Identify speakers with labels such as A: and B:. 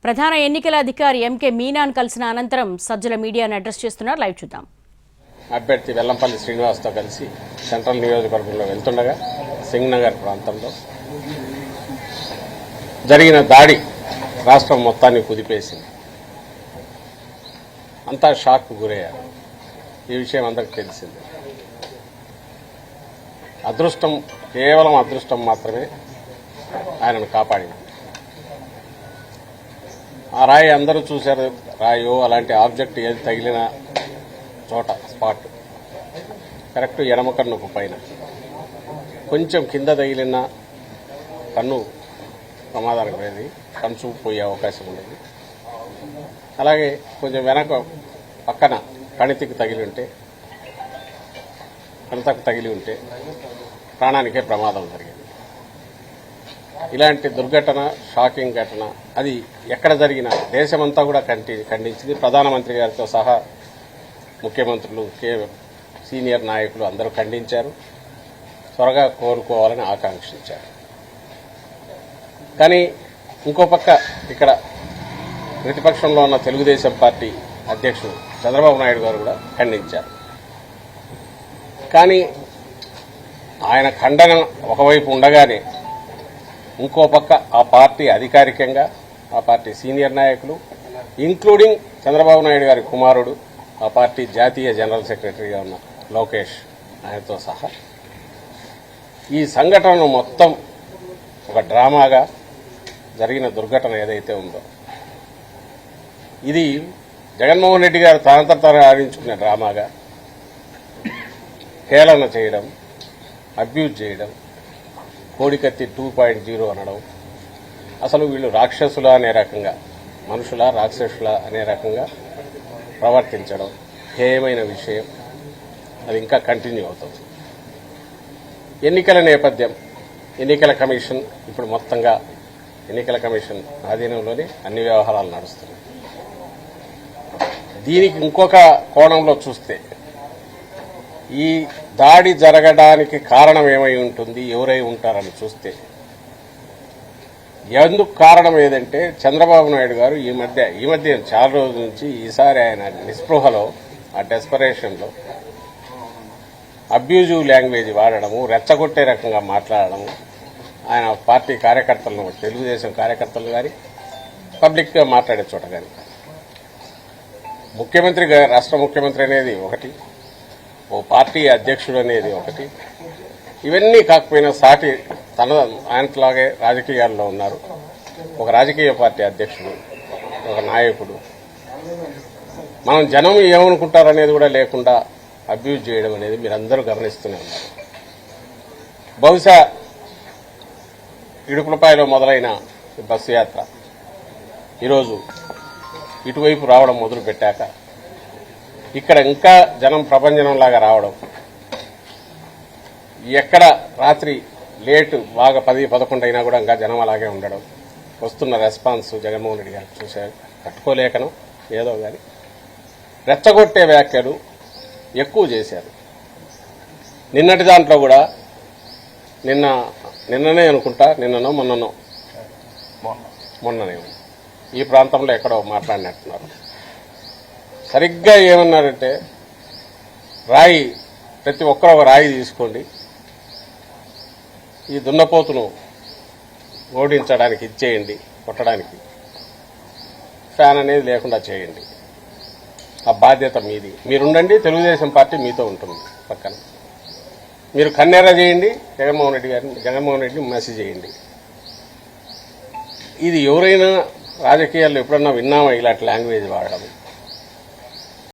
A: ప్రధాన ఎన్నికల అధికారి ఎంకే మీనాన్ కలిసిన అనంతరం సజ్జల మీడియాను అడ్రస్ చేస్తున్నారు. లైవ్ చూద్దాం.
B: అభ్యర్థి వెల్లంపల్లి శ్రీనివాస్తో కలిసి సెంట్రల్ నియోజకవర్గంలో వెళ్తుండగా సింగ్నగర్ ప్రాంతంలో జరిగిన దాడి రాష్ట్రం మొత్తాన్ని కుదిపేసింది. అంతా షాక్కు గురయ్యారు. ఈ విషయం అందరికీ తెలిసింది. అదృష్టం, కేవలం అదృష్టం మాత్రమే ఆయనను కాపాడింది. ఆ రాయి అందరూ చూశారు. రాయో అలాంటి ఆబ్జెక్ట్ ఏది తగిలిన చోట స్పాట్ కరెక్ట్ ఎడమ కన్నుకు పైన, కొంచెం కింద తగిలిన కన్ను ప్రమాదానికి పోయేది, కన్ను పోయే అవకాశం ఉండేది. అలాగే కొంచెం వెనక పక్కన కణితికి తగిలి ఉంటే, కణతకు తగిలి ఉంటే ప్రాణానికే ప్రమాదం జరిగింది. ఇలాంటి దుర్ఘటన, షాకింగ్ ఘటన అది ఎక్కడ జరిగినా దేశమంతా కూడా ఖండించింది. ప్రధానమంత్రి గారితో సహా ముఖ్యమంత్రులు, సీనియర్ నాయకులు అందరూ ఖండించారు. త్వరగా కోరుకోవాలని ఆకాంక్షించారు. కానీ ఇంకో పక్క ఇక్కడ ప్రతిపక్షంలో ఉన్న తెలుగుదేశం పార్టీ అధ్యక్షుడు చంద్రబాబు నాయుడు గారు కూడా ఖండించారు. కానీ ఆయన ఖండన ఒకవైపు ఉండగానే ఇంకో పక్క ఆ పార్టీ అధికారికంగా, ఆ పార్టీ సీనియర్ నాయకులు, ఇంక్లూడింగ్ చంద్రబాబు నాయుడు గారి కుమారుడు, ఆ పార్టీ జాతీయ జనరల్ సెక్రటరీగా ఉన్న లోకేష్, ఆయనతో సహా ఈ సంఘటనను మొత్తం ఒక డ్రామాగా, జరిగిన దుర్ఘటన ఏదైతే ఉందో ఇది జగన్మోహన్ రెడ్డి గారు తనంతట ఆడించుకునే డ్రామాగా హేళన చేయడం, అబ్యూజ్ చేయడం, కోడికత్తి 2.0 అనడం, అసలు వీళ్ళు రాక్షసులా అనే రకంగా, మనుషుల రాక్షసుల అనే రకంగా ప్రవర్తించడం హేయమైన విషయం. అది ఇంకా కంటిన్యూ అవుతుంది. ఎన్నికల నేపథ్యం, ఎన్నికల కమిషన్ ఇప్పుడు మొత్తంగా ఎన్నికల కమిషన్ ఆధీనంలోనే అన్ని వ్యవహారాలు నడుస్తున్నాయి. దీనికి ఇంకొక కోణంలో చూస్తే ఈ దాడి జరగడానికి కారణం ఏమై ఉంటుంది, ఎవరై ఉంటారని చూస్తే ఎందుకు కారణం ఏదంటే చంద్రబాబు నాయుడు గారు ఈ మధ్య చాలా రోజుల నుంచి ఈసారి ఆయన నిస్పృహలో, ఆ డెస్పరేషన్లో అబ్యూజివ్ లాంగ్వేజ్ వాడడము, రెచ్చగొట్టే రకంగా మాట్లాడడము, ఆయన పార్టీ కార్యకర్తలను, తెలుగుదేశం కార్యకర్తలు కానీ పబ్లిక్గా మాట్లాడే చోట కానీ, ముఖ్యమంత్రి, రాష్ట్ర ముఖ్యమంత్రి అనేది ఒకటి, ఓ పార్టీ అధ్యక్షుడు అనేది ఒకటి, ఇవన్నీ కాకపోయినా సాటి ఆయనలాగే రాజకీయాల్లో ఉన్నారు. ఒక రాజకీయ పార్టీ అధ్యక్షుడు, ఒక నాయకుడు, మనం జనం ఏమనుకుంటారనేది కూడా లేకుండా అబ్యూజ్ చేయడం అనేది మీరందరూ గమనిస్తూనే ఉన్నారు. బహుశా ఇడుపులపాయలో మొదలైన బస్సు యాత్ర ఈరోజు ఇటువైపు రావడం మొదలు పెట్టాక ఇక్కడ ఇంకా జనం ప్రపంచంలాగా రావడం, ఎక్కడ రాత్రి లేటు బాగా 10-11 అయినా కూడా ఇంకా జనం అలాగే ఉండడం, వస్తున్న రెస్పాన్స్ జగన్మోహన్ రెడ్డి గారు చూశారు. తట్టుకోలేకను ఏదో కానీ రెచ్చగొట్టే వ్యాఖ్యలు ఎక్కువ చేశారు. నిన్నటి దాంట్లో కూడా నిన్ననే అనుకుంటా, మొన్ననే ఈ ప్రాంతంలో ఎక్కడో మాట్లాడినట్టున్నారు. సరిగ్గా ఏమన్నారంటే, రాయి, ప్రతి ఒక్కరు ఒక రాయి తీసుకోండి, ఈ దున్నపోతును ఓడించడానికి ఇచ్చేయండి, కొట్టడానికి ఫ్యాన్ అనేది లేకుండా చేయండి, ఆ బాధ్యత మీది, మీరుండండి, తెలుగుదేశం పార్టీ మీతో ఉంటుంది పక్కన, మీరు కన్నెర్ర చేయండి, జగన్మోహన్ రెడ్డిని మసి చేయండి. ఇది ఎవరైనా రాజకీయాల్లో ఎప్పుడన్నా విన్నామా ఇలాంటి లాంగ్వేజ్ వాడడం?